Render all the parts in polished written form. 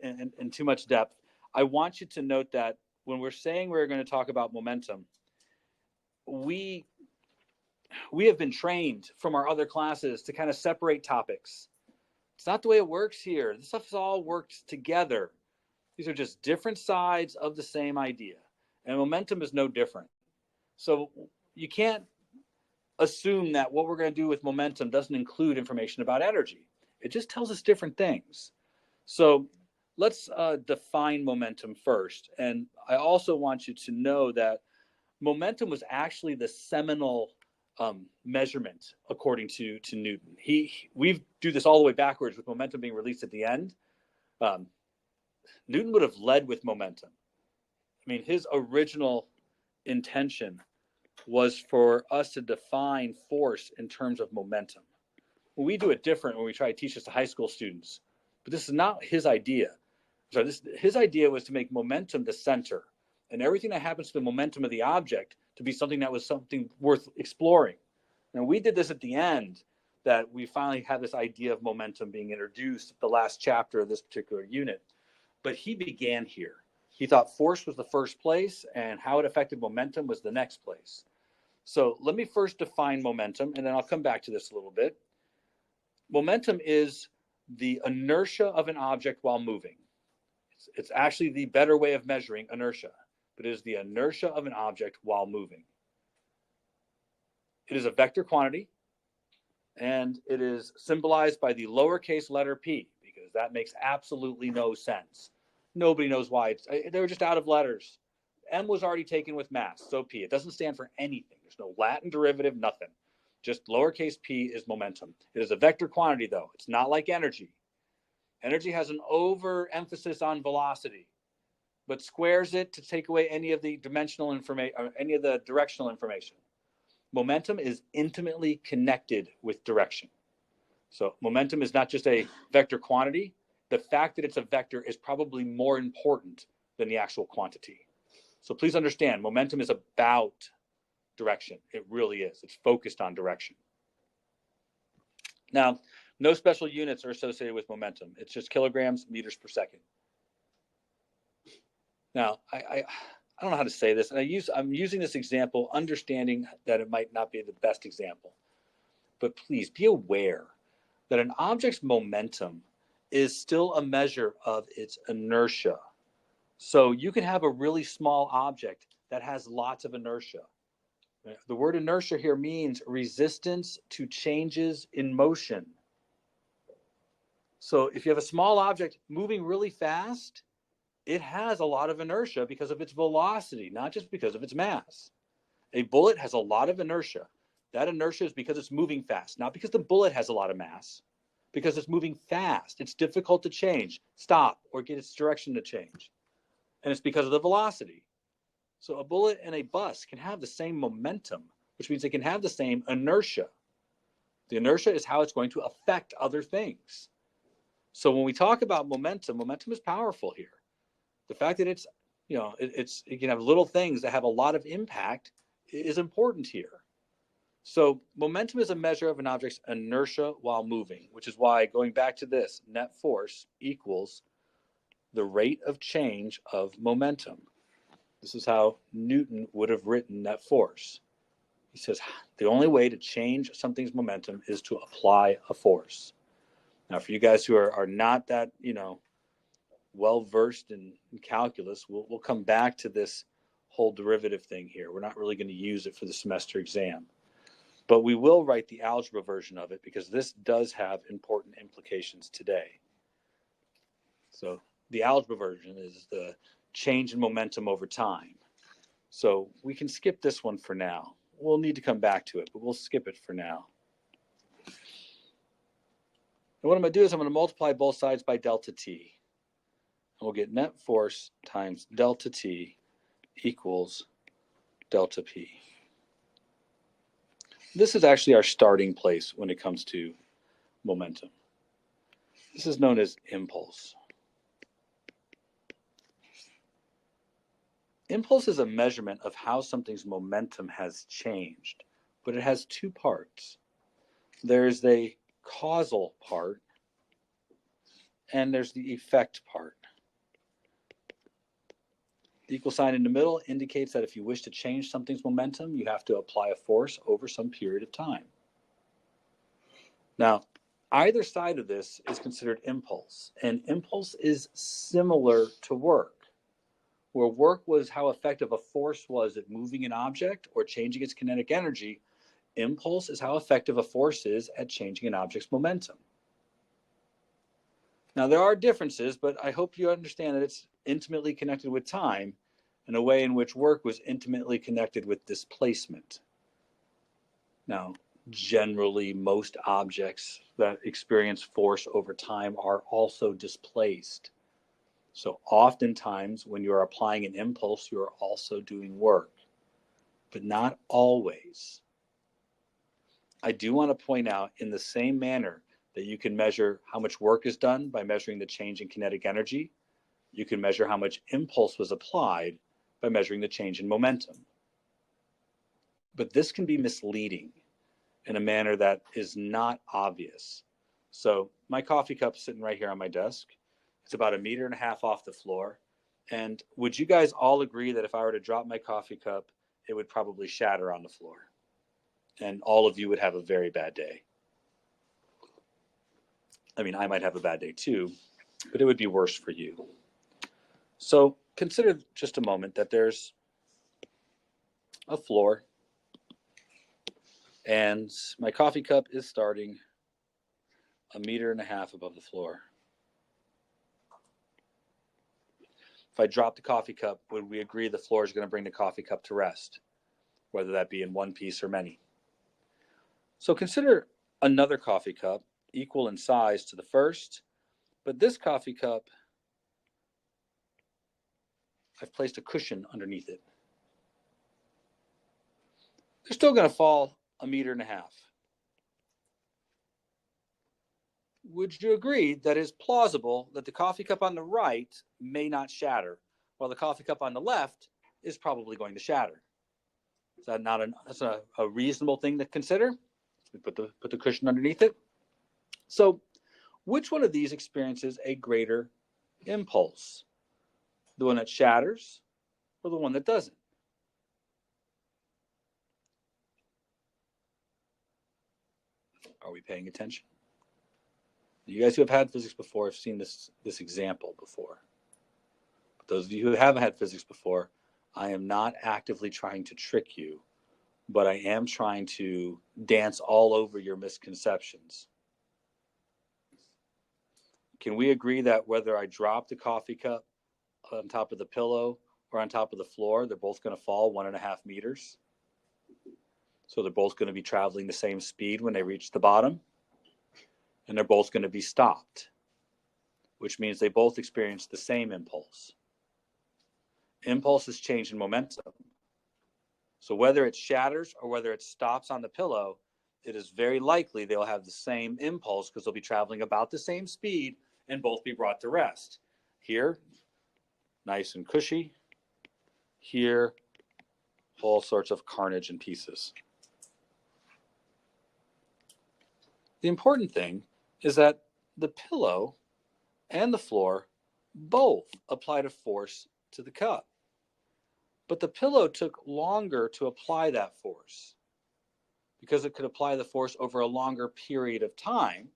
in too much depth, I want you to note that when we're saying we're going to talk about momentum, we have been trained from our other classes to kind of separate topics. It's not the way it works here. This stuff is all worked together. These are just different sides of the same idea. And momentum is no different. So you can't assume that what we're going to do with momentum doesn't include information about energy. It just tells us different things. So let's define momentum first. And I also want you to know that momentum was actually the seminal measurement according to Newton. We do this all the way backwards with momentum being released at the end. Newton would have led with momentum. I mean, his original intention was for us to define force in terms of momentum. Well, we do it different when we try to teach this to high school students, but this is not his idea. So his idea was to make momentum the center, and everything that happens to the momentum of the object to be something that was something worth exploring. And we did this at the end, that we finally had this idea of momentum being introduced at the last chapter of this particular unit. But he began here. He thought force was the first place, and how it affected momentum was the next place. So let me first define momentum, and then I'll come back to this a little bit. Momentum is the inertia of an object while moving. It's actually the better way of measuring inertia, but it is the inertia of an object while moving. It is a vector quantity, and it is symbolized by the lowercase letter p, because that makes absolutely no sense. Nobody knows why. They were just out of letters. M was already taken with mass, so p. It doesn't stand for anything. There's no Latin derivative, nothing. Just lowercase p is momentum. It is a vector quantity, though. It's not like energy. Energy has an overemphasis on velocity, but squares it to take away any of the dimensional information, or any of the directional information. Momentum is intimately connected with direction. So momentum is not just a vector quantity. The fact that it's a vector is probably more important than the actual quantity. So please understand, momentum is about direction. It really is. It's focused on direction. Now, no special units are associated with momentum. It's just kilograms, meters per second. Now, I don't know how to say this, and I'm using this example, understanding that it might not be the best example. But please be aware that an object's momentum is still a measure of its inertia. So you can have a really small object that has lots of inertia. The word inertia here means resistance to changes in motion. So if you have a small object moving really fast, it has a lot of inertia because of its velocity, not just because of its mass. A bullet has a lot of inertia. That inertia is because it's moving fast, not because the bullet has a lot of mass, because it's moving fast. It's difficult to change, stop, or get its direction to change. And it's because of the velocity. So a bullet and a bus can have the same momentum, which means they can have the same inertia. The inertia is how it's going to affect other things. So when we talk about momentum, momentum is powerful here. The fact that it can have little things that have a lot of impact is important here. So momentum is a measure of an object's inertia while moving, which is why, going back to this, net force equals the rate of change of momentum. This is how Newton would have written net force. He says the only way to change something's momentum is to apply a force. Now, for you guys who are not that, well versed in calculus, we'll come back to this whole derivative thing here. We're not really going to use it for the semester exam, but we will write the algebra version of it because this does have important implications today. So the algebra version is the change in momentum over time. So we can skip this one for now. We'll need to come back to it, but we'll skip it for now. And what I'm going to do is I'm going to multiply both sides by delta t. And we'll get net force times delta t equals delta p. This is actually our starting place when it comes to momentum. This is known as impulse. Impulse is a measurement of how something's momentum has changed, but it has two parts. There's a causal part, and there's the effect part. The equal sign in the middle indicates that if you wish to change something's momentum, you have to apply a force over some period of time. Now, either side of this is considered impulse, and impulse is similar to work, where work was how effective a force was at moving an object or changing its kinetic energy. Impulse is how effective a force is at changing an object's momentum. Now, there are differences, but I hope you understand that it's intimately connected with time in a way in which work was intimately connected with displacement. Now, generally, most objects that experience force over time are also displaced. So oftentimes, when you're applying an impulse, you're also doing work, but not always. I do want to point out, in the same manner that you can measure how much work is done by measuring the change in kinetic energy, you can measure how much impulse was applied by measuring the change in momentum. But this can be misleading in a manner that is not obvious. So my coffee cup's sitting right here on my desk. It's about 1.5 meters off the floor. And would you guys all agree that if I were to drop my coffee cup, it would probably shatter on the floor? And all of you would have a very bad day. I mean, I might have a bad day too, but it would be worse for you. So consider just a moment that there's a floor, and my coffee cup is starting 1.5 meters above the floor. If I drop the coffee cup, would we agree the floor is going to bring the coffee cup to rest, whether that be in one piece or many? So consider another coffee cup equal in size to the first, but this coffee cup, I've placed a cushion underneath it. They're still going to fall 1.5 meters. Would you agree that it's plausible that the coffee cup on the right may not shatter, while the coffee cup on the left is probably going to shatter? Is that not that's a reasonable thing to consider? We put the cushion underneath it. So, which one of these experiences a greater impulse? The one that shatters or the one that doesn't? Are we paying attention? You guys who have had physics before have seen this example before. But those of you who haven't had physics before, I am not actively trying to trick you, but I am trying to dance all over your misconceptions. Can we agree that whether I drop the coffee cup on top of the pillow or on top of the floor, they're both going to fall 1.5 meters? So they're both going to be traveling the same speed when they reach the bottom, and they're both going to be stopped, which means they both experience the same impulse. Impulse is change in momentum. So whether it shatters or whether it stops on the pillow, it is very likely they'll have the same impulse because they'll be traveling about the same speed and both be brought to rest. Here, nice and cushy. Here, all sorts of carnage and pieces. The important thing is that the pillow and the floor both applied a force to the cup. But the pillow took longer to apply that force because it could apply the force over a longer period of time.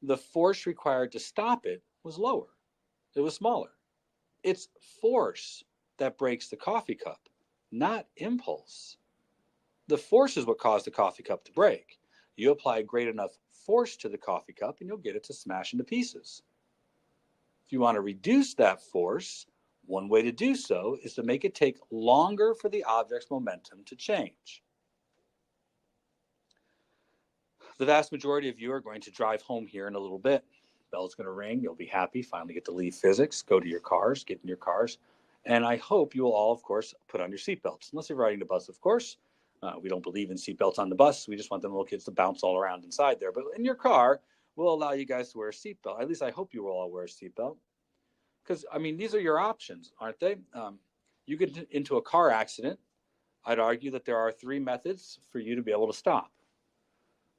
The force required to stop it was lower. It was smaller. It's force that breaks the coffee cup, not impulse. The force is what caused the coffee cup to break. You apply great enough force to the coffee cup and you'll get it to smash into pieces. If you want to reduce that force, one way to do so is to make it take longer for the object's momentum to change. The vast majority of you are going to drive home here in a little bit. Bell's going to ring. You'll be happy. Finally get to leave physics, go to your cars, get in your cars. And I hope you will all, of course, put on your seatbelts. Unless you're riding the bus, of course. We don't believe in seatbelts on the bus. We just want them little kids to bounce all around inside there. But in your car, we'll allow you guys to wear a seatbelt. At least I hope you will all wear a seatbelt. Because, I mean, these are your options, aren't they? You get into a car accident. I'd argue that there are 3 methods for you to be able to stop.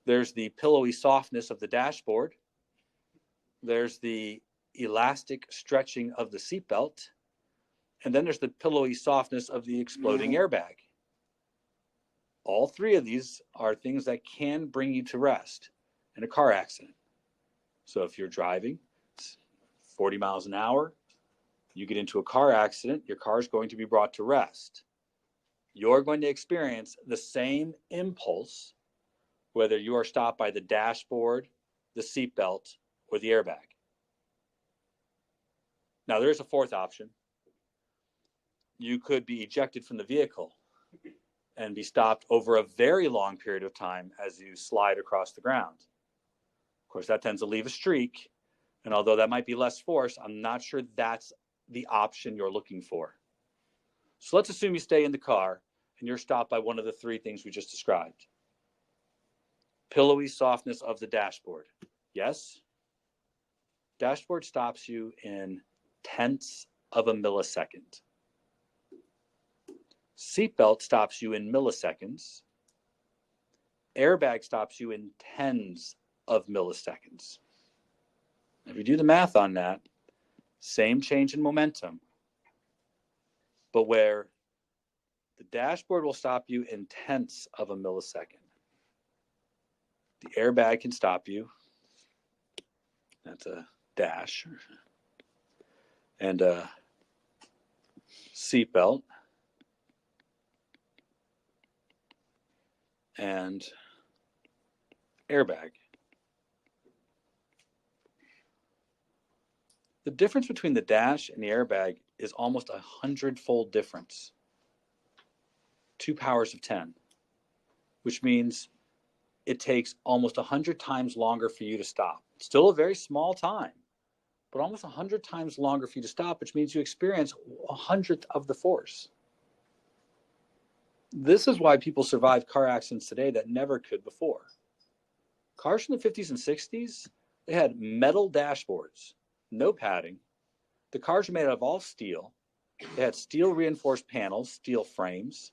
There's the pillowy softness of the dashboard. There's the elastic stretching of the seatbelt. And then there's the pillowy softness of the exploding airbag. All three of these are things that can bring you to rest in a car accident. So if you're driving 40 miles an hour, you get into a car accident, your car is going to be brought to rest. You're going to experience the same impulse, whether you are stopped by the dashboard, the seatbelt, or the airbag. Now, there's a fourth option. You could be ejected from the vehicle and be stopped over a very long period of time as you slide across the ground. Of course, that tends to leave a streak. And although that might be less force, I'm not sure that's the option you're looking for. So let's assume you stay in the car and you're stopped by one of the three things we just described. Pillowy softness of the dashboard. Yes. Dashboard stops you in tenths of a millisecond. Seatbelt stops you in milliseconds. Airbag stops you in tens of milliseconds. If you do the math on that, same change in momentum, but where the dashboard will stop you in tenths of a millisecond, the airbag can stop you. That's a dash. And a seatbelt. And airbag. The difference between the dash and the airbag is almost 100-fold difference. 2 powers of 10, which means it takes almost 100 times longer for you to stop. Still a very small time, but almost 100 times longer for you to stop, which means you experience 100th of the force. This is why people survive car accidents today that never could before. Cars from the 50s and 60s, they had metal dashboards, no padding. The cars were made out of all steel. They had steel reinforced panels, steel frames.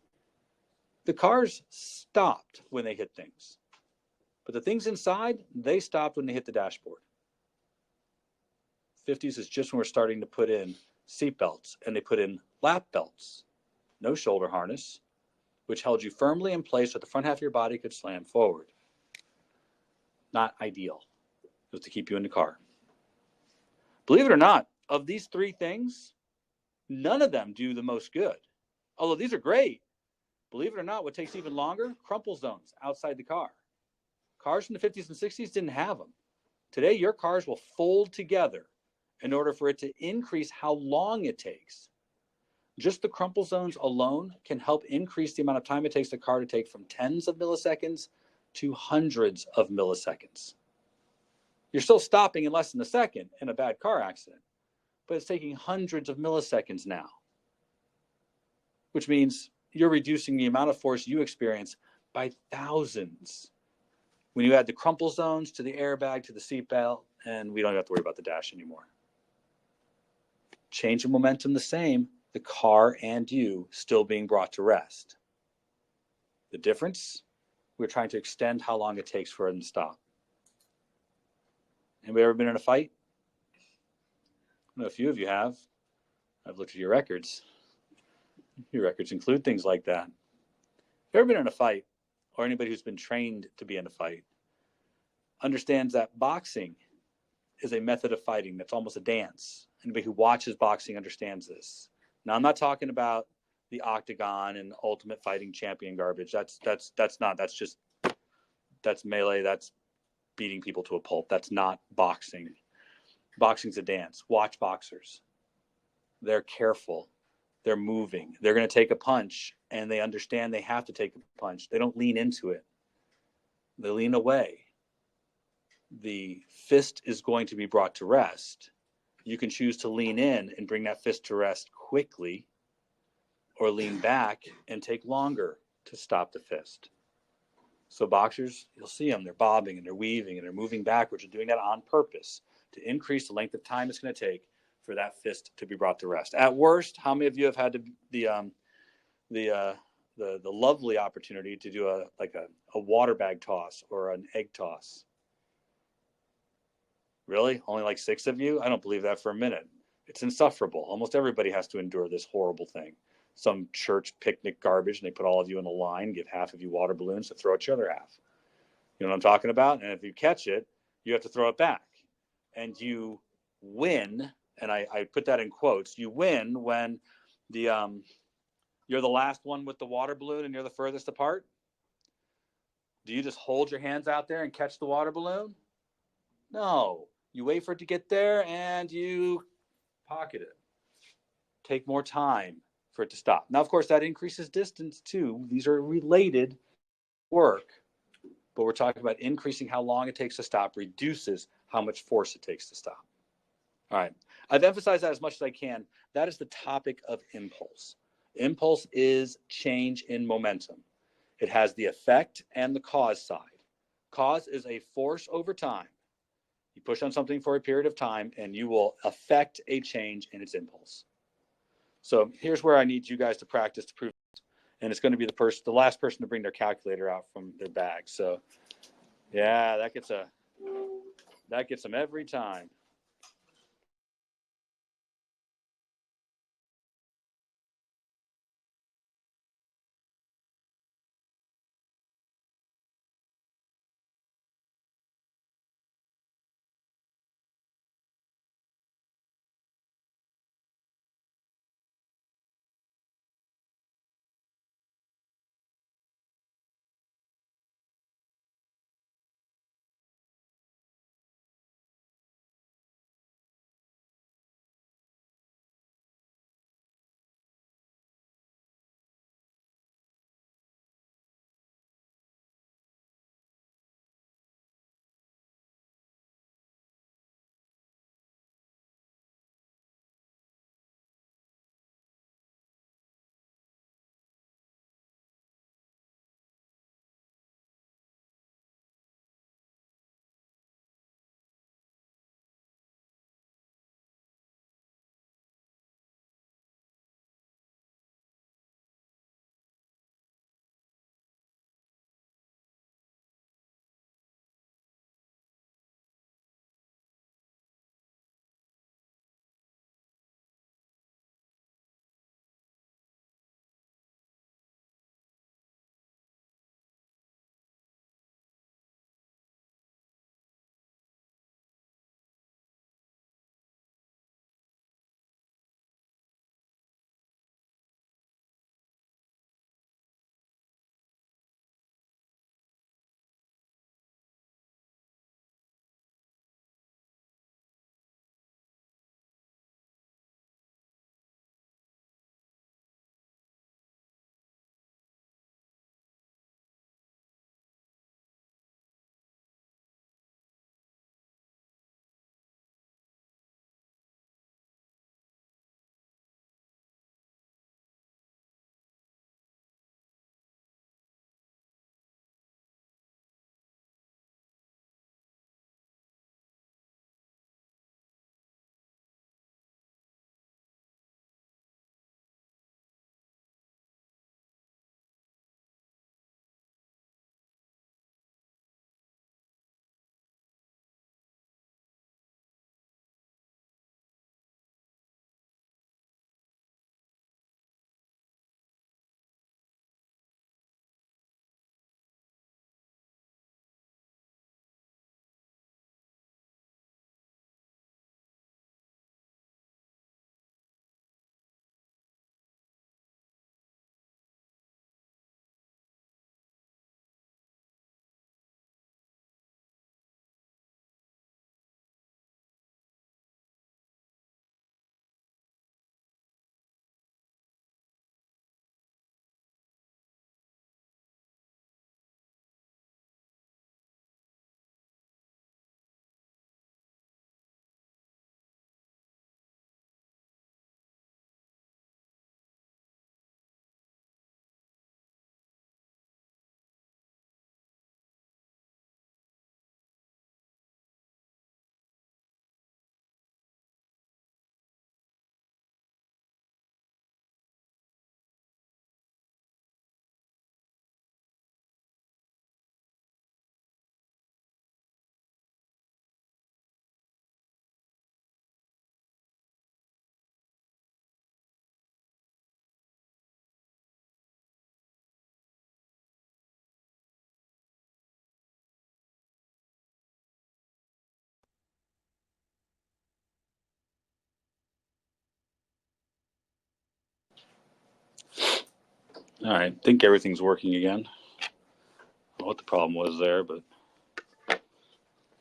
The cars stopped when they hit things. But the things inside, they stopped when they hit the dashboard. 50s is just when we're starting to put in seat belts, and they put in lap belts, no shoulder harness, which held you firmly in place so the front half of your body could slam forward. Not ideal. It was to keep you in the car. Believe it or not, of these three things, none of them do the most good. Although these are great. Believe it or not, what takes even longer? Crumple zones outside the car. Cars from the 50s and 60s didn't have them. Today, your cars will fold together in order for it to increase how long it takes. Just the crumple zones alone can help increase the amount of time it takes the car to take from tens of milliseconds to hundreds of milliseconds. You're still stopping in less than a second in a bad car accident, but it's taking hundreds of milliseconds now, which means you're reducing the amount of force you experience by thousands. When you add the crumple zones to the airbag to the seatbelt, and we don't have to worry about the dash anymore. Change of momentum the same, the car and you still being brought to rest. The difference, we're trying to extend how long it takes for it to stop. Anybody ever been in a fight? I know a few of you have. I've looked at your records. Your records include things like that. If you've ever been in a fight, or anybody who's been trained to be in a fight, understands that boxing is a method of fighting that's almost a dance. Anybody who watches boxing understands this. Now, I'm not talking about the octagon and ultimate fighting champion garbage. That's melee. That's beating people to a pulp. That's not boxing. Boxing's a dance. Watch boxers. They're careful. They're moving. They're going to take a punch, and they understand they have to take a punch. They don't lean into it. They lean away. The fist is going to be brought to rest. You can choose to lean in and bring that fist to rest quickly, or lean back and take longer to stop the fist. So boxers, you'll see them, they're bobbing and they're weaving and they're moving backwards and doing that on purpose to increase the length of time it's going to take for that fist to be brought to rest. At worst, how many of you have had the lovely opportunity to do a water bag toss or an egg toss? Really? Only like 6 of you? I don't believe that for a minute. It's insufferable. Almost everybody has to endure this horrible thing. Some church picnic garbage, and they put all of you in a line, give half of you water balloons to throw at your other half. You know what I'm talking about? And if you catch it, you have to throw it back. And you win, and I put that in quotes, you win when you're the last one with the water balloon and you're the furthest apart. Do you just hold your hands out there and catch the water balloon? No. You wait for it to get there and you pocket it. Take more time for it to stop. Now, of course, that increases distance too. These are related work, but we're talking about increasing how long it takes to stop, reduces how much force it takes to stop. All right. I've emphasized that as much as I can. That is the topic of impulse. Impulse is change in momentum. It has the effect and the cause side. Cause is a force over time. You push on something for a period of time and you will affect a change in its impulse. So here's where I need you guys to practice to prove it. And it's going to be the last person to bring their calculator out from their bag. So yeah, that gets them every time. All right, I think everything's working again. I don't know what the problem was there, but it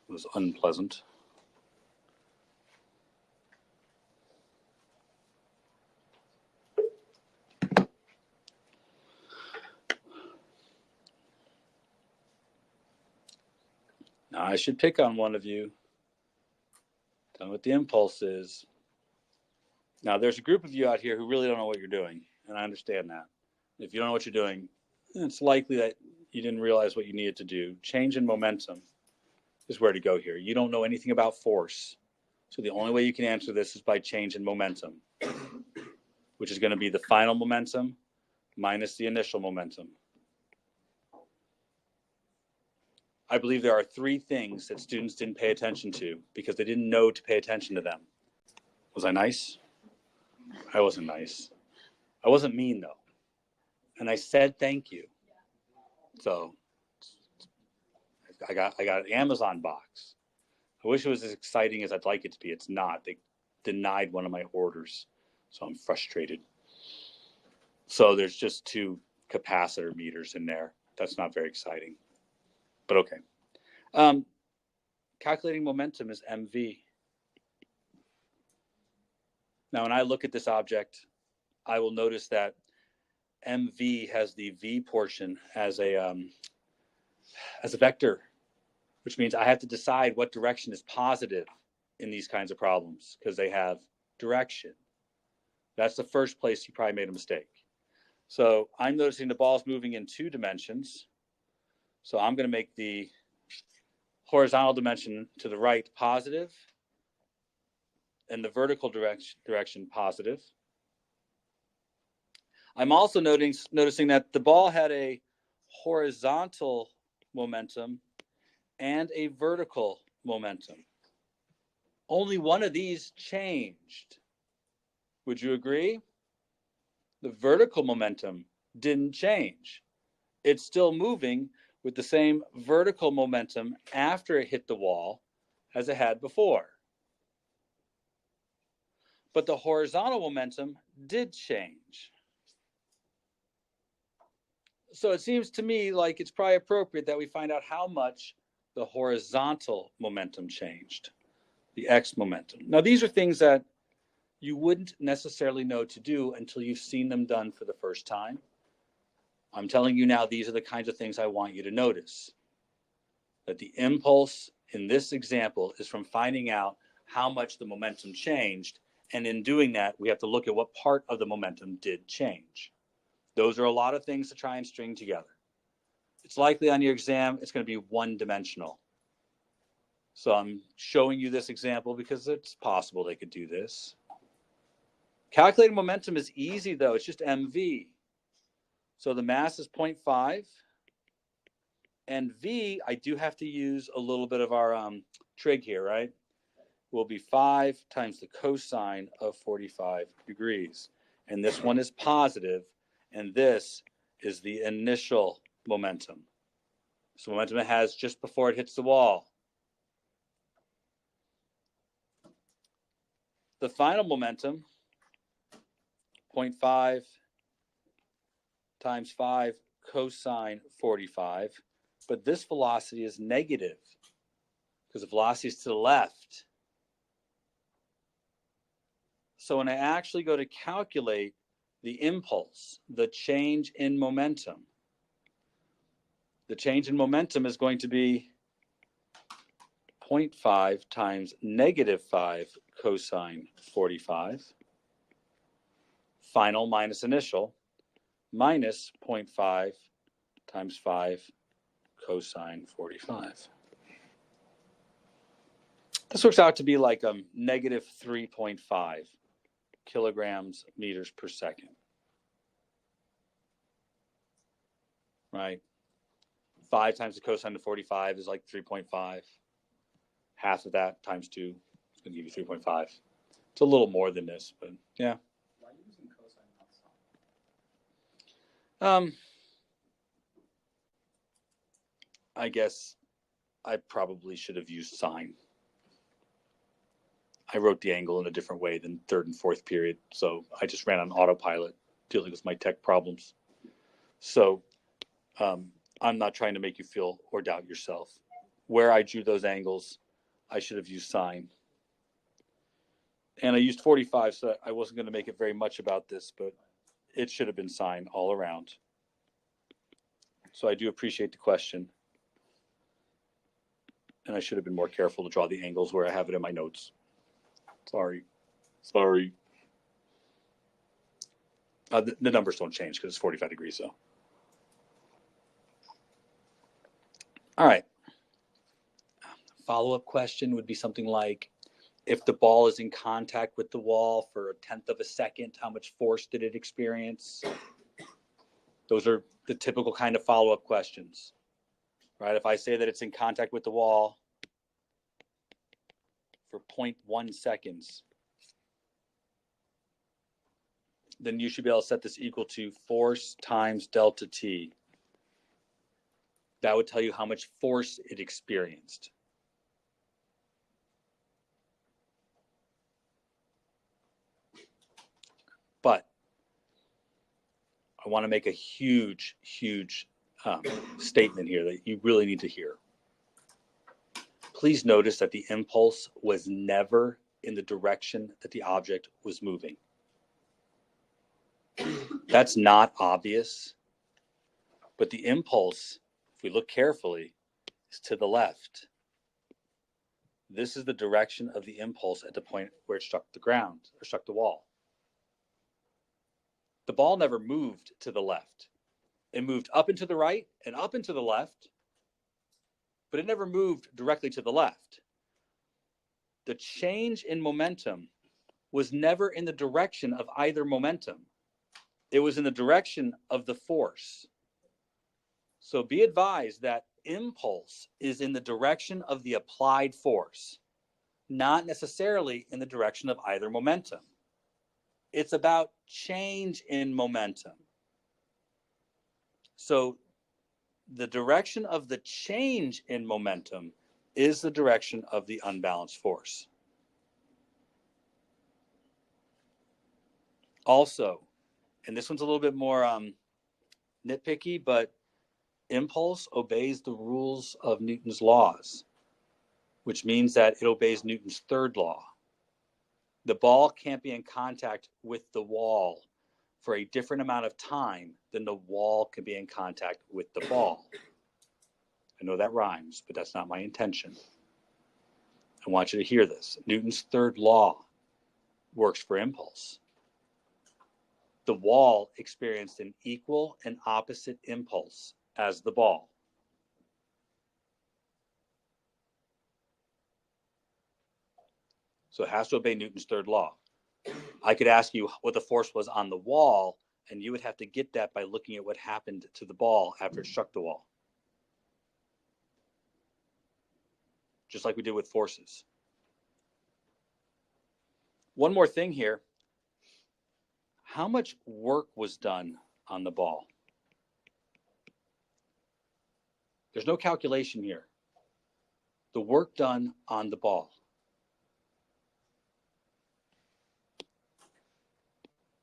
was unpleasant. Now I should pick on one of you. Tell me what the impulse is. Now there's a group of you out here who really don't know what you're doing, and I understand that. If you don't know what you're doing, it's likely that you didn't realize what you needed to do. Change in momentum is where to go here. You don't know anything about force. So the only way you can answer this is by change in momentum, which is going to be the final momentum minus the initial momentum. I believe there are three things that students didn't pay attention to because they didn't know to pay attention to them. Was I nice? I wasn't nice. I wasn't mean, though. And I said thank you. So I got an Amazon box. I wish it was as exciting as I'd like it to be. It's not. They denied one of my orders, so I'm frustrated. So there's just 2 capacitor meters in there. That's not very exciting, but okay. Calculating momentum is MV. Now, when I look at this object, I will notice that MV has the V portion as a vector, which means I have to decide what direction is positive in these kinds of problems because they have direction. That's the first place you probably made a mistake. So I'm noticing the ball's moving in 2 dimensions. So I'm going to make the horizontal dimension to the right positive and the vertical direction positive. I'm also noticing that the ball had a horizontal momentum and a vertical momentum. Only one of these changed. Would you agree? The vertical momentum didn't change. It's still moving with the same vertical momentum after it hit the wall as it had before. But the horizontal momentum did change. So it seems to me like it's probably appropriate that we find out how much the horizontal momentum changed, the X momentum. Now, these are things that you wouldn't necessarily know to do until you've seen them done for the first time. I'm telling you now, these are the kinds of things I want you to notice. That the impulse in this example is from finding out how much the momentum changed. And in doing that, we have to look at what part of the momentum did change. Those are a lot of things to try and string together. It's likely on your exam, it's going to be one-dimensional. So I'm showing you this example because it's possible they could do this. Calculating momentum is easy, though. It's just MV. So the mass is 0.5. And V, I do have to use a little bit of our trig here, right? Will be 5 times the cosine of 45 degrees. And this one is positive, and this is the initial momentum. So momentum it has just before it hits the wall. The final momentum, 0.5 times 5 cosine 45. But this velocity is negative because the velocity is to the left. So when I actually go to calculate the impulse, the change in momentum, the change in momentum is going to be 0.5 times negative 5 cosine 45, final minus initial, minus 0.5 times 5 cosine 45. This works out to be like negative 3.5 kilograms meters per second. Right? 5 times the cosine of 45 is like 3.5. Half of that times 2 is going to give you 3.5. It's a little more than this, but yeah. Why are you using cosine not sine? I guess I probably should have used sine. I wrote the angle in a different way than 3rd and 4th period, so I just ran on autopilot dealing with my tech problems. So I'm not trying to make you feel or doubt yourself. Where I drew those angles, I should have used sine. And I used 45, so I wasn't going to make it very much about this, but it should have been sine all around. So I do appreciate the question. And I should have been more careful to draw the angles where I have it in my notes. Sorry. The numbers don't change because it's 45 degrees, so. All right. Follow-up question would be something like, if the ball is in contact with the wall for 1/10 of a second, how much force did it experience? Those are the typical kind of follow-up questions, right? If I say that it's in contact with the wall for 0.1 seconds, then you should be able to set this equal to force times delta T. That would tell you how much force it experienced. But I want to make a huge statement here that you really need to hear. Please notice that the impulse was never in the direction that the object was moving. That's not obvious, but the impulse, if we look carefully, is to the left. This is the direction of the impulse at the point where it struck the ground or struck the wall. The ball never moved to the left. It moved up and to the right and up and to the left, but it never moved directly to the left. The change in momentum was never in the direction of either momentum. It was in the direction of the force. So be advised that impulse is in the direction of the applied force, not necessarily in the direction of either momentum. It's about change in momentum. So the direction of the change in momentum is the direction of the unbalanced force. Also, and this one's a little bit more nitpicky, but impulse obeys the rules of Newton's laws, which means that it obeys Newton's third law. The ball can't be in contact with the wall for a different amount of time than the wall can be in contact with the ball. I know that rhymes, but that's not my intention. I want you to hear this. Newton's third law works for impulse. The wall experienced an equal and opposite impulse as the ball. So it has to obey Newton's third law. I could ask you what the force was on the wall, and you would have to get that by looking at what happened to the ball after it struck the wall. Just like we did with forces. One more thing here. How much work was done on the ball? There's no calculation here. The work done on the ball.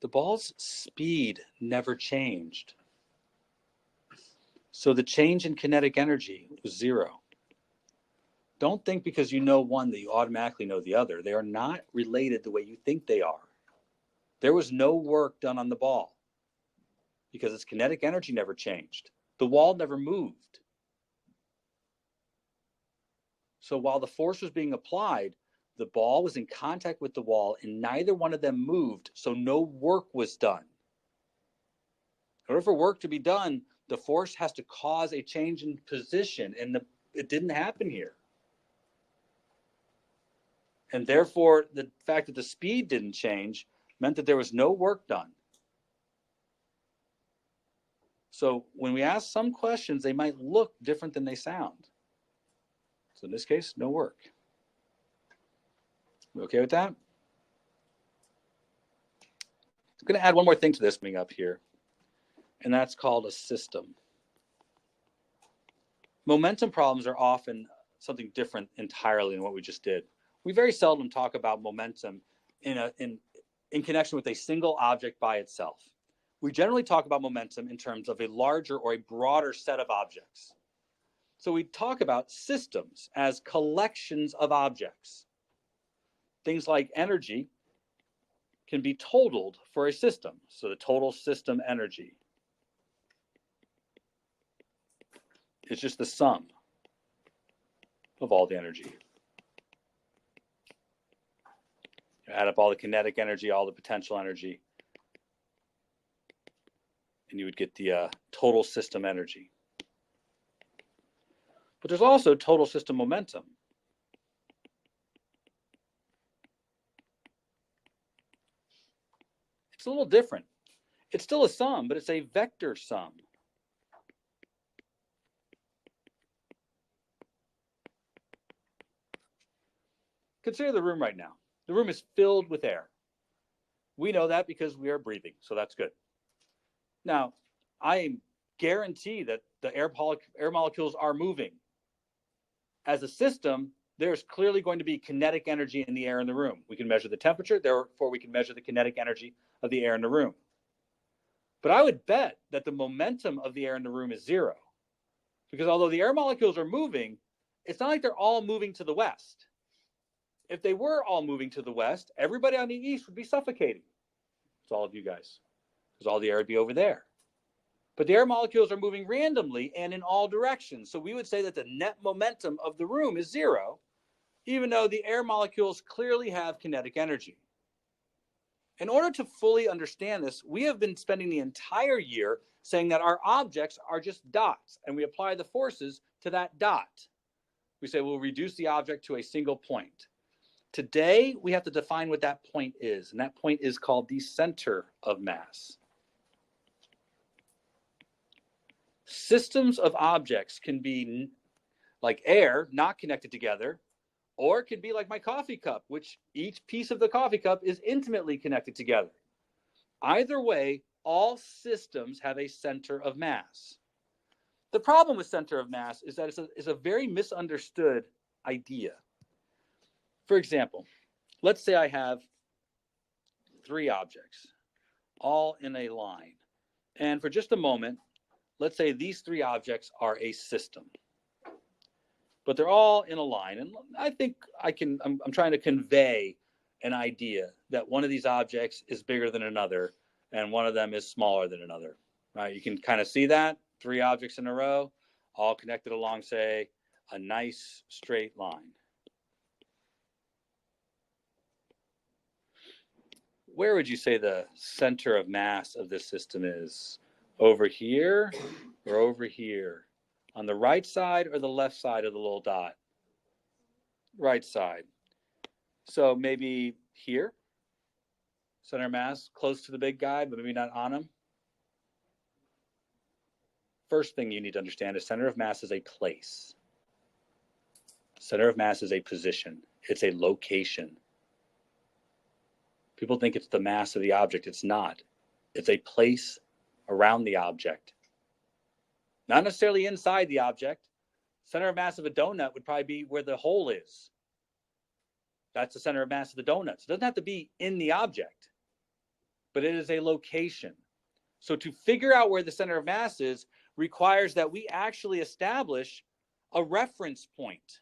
The ball's speed never changed. So the change in kinetic energy was 0. Don't think because you know one that you automatically know the other. They are not related the way you think they are. There was no work done on the ball because its kinetic energy never changed. The wall never moved. So while the force was being applied, the ball was in contact with the wall and neither one of them moved, so no work was done. In order for work to be done, the force has to cause a change in position, and it didn't happen here. And therefore, the fact that the speed didn't change meant that there was no work done. So when we ask some questions, they might look different than they sound. So in this case, no work. We okay with that? I'm going to add one more thing to this coming up here, and that's called a system. Momentum problems are often something different entirely than what we just did. We very seldom talk about momentum in connection with a single object by itself. we generally talk about momentum in terms of a larger or a broader set of objects. So we talk about systems as collections of objects. Things like energy can be totaled for a system. So the total system energy is just the sum of all the energy. You add up all the kinetic energy, all the potential energy, and you would get the total system energy. But there's also total system momentum. It's a little different. It's still a sum, but it's a vector sum. Consider the room right now. The room is filled with air. We know that because we are breathing, so that's good. Now, I guarantee that the air molecules are moving. As a system, there's clearly going to be kinetic energy in the air in the room. We can measure the temperature, therefore we can measure the kinetic energy of the air in the room. But I would bet that the momentum of the air in the room is zero. Because although the air molecules are moving, it's not like they're all moving to the west. If they were all moving to the west, everybody on the east would be suffocating. It's all of you guys, because all the air would be over there. But the air molecules are moving randomly and in all directions. So we would say that the net momentum of the room is zero, even though the air molecules clearly have kinetic energy. In order to fully understand this, we have been spending the entire year saying that our objects are just dots, and we apply the forces to that dot. We say we'll reduce the object to a single point. Today, we have to define what that point is, and that point is called the center of mass. Systems of objects can be like air, not connected together, or it could be like my coffee cup, which each piece of the coffee cup is intimately connected together. Either way, all systems have a center of mass. The problem with center of mass is that it's a very misunderstood idea. For example, let's say I have 3 objects, all in a line. And for just a moment, let's say these 3 objects are a system. But they're all in a line. And I think I'm trying to convey an idea that one of these objects is bigger than another, and one of them is smaller than another. Right? You can kind of see that, 3 objects in a row, all connected along, say, a nice straight line. Where would you say the center of mass of this system is? Over here or over here? On the right side or the left side of the little dot? Right side. So maybe here, center of mass, close to the big guy, but maybe not on him. First thing you need to understand is center of mass is a place. Center of mass is a position. It's a location. People think it's the mass of the object. It's not. It's a place around the object. Not necessarily inside the object. Center of mass of a donut would probably be where the hole is. That's the center of mass of the donut. So it doesn't have to be in the object, but it is a location. So to figure out where the center of mass is requires that we actually establish a reference point,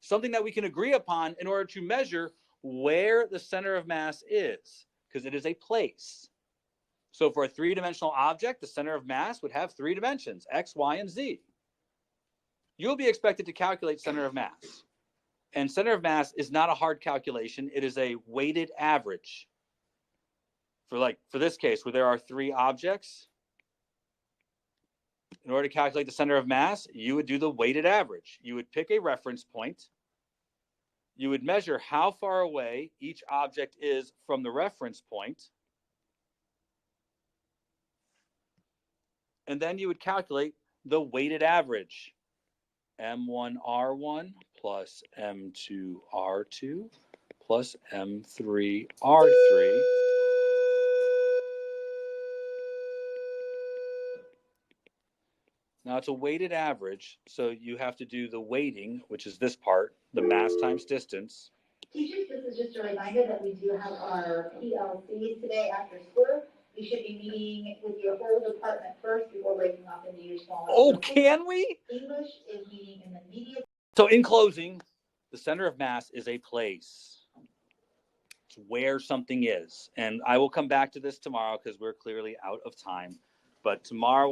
something that we can agree upon in order to measure where the center of mass is, because it is a place. So for a 3-dimensional object, the center of mass would have 3 dimensions, X, Y, and Z. You'll be expected to calculate center of mass. And center of mass is not a hard calculation. It is a weighted average. For this case, where there are 3 objects, in order to calculate the center of mass, you would do the weighted average. You would pick a reference point. You would measure how far away each object is from the reference point. And then you would calculate the weighted average. M1R1 plus M2R2 plus M3R3. Now it's a weighted average, so you have to do the weighting, which is this part, the mass times distance. Teachers, this is just a reminder that we do have our PLCs today after school. You should be meeting with your whole department first before breaking off into your smaller Oh, groups. can we? English is meeting in the media. So in closing, the center of mass is a place. It's where something is. And I will come back to this tomorrow because we're clearly out of time. But tomorrow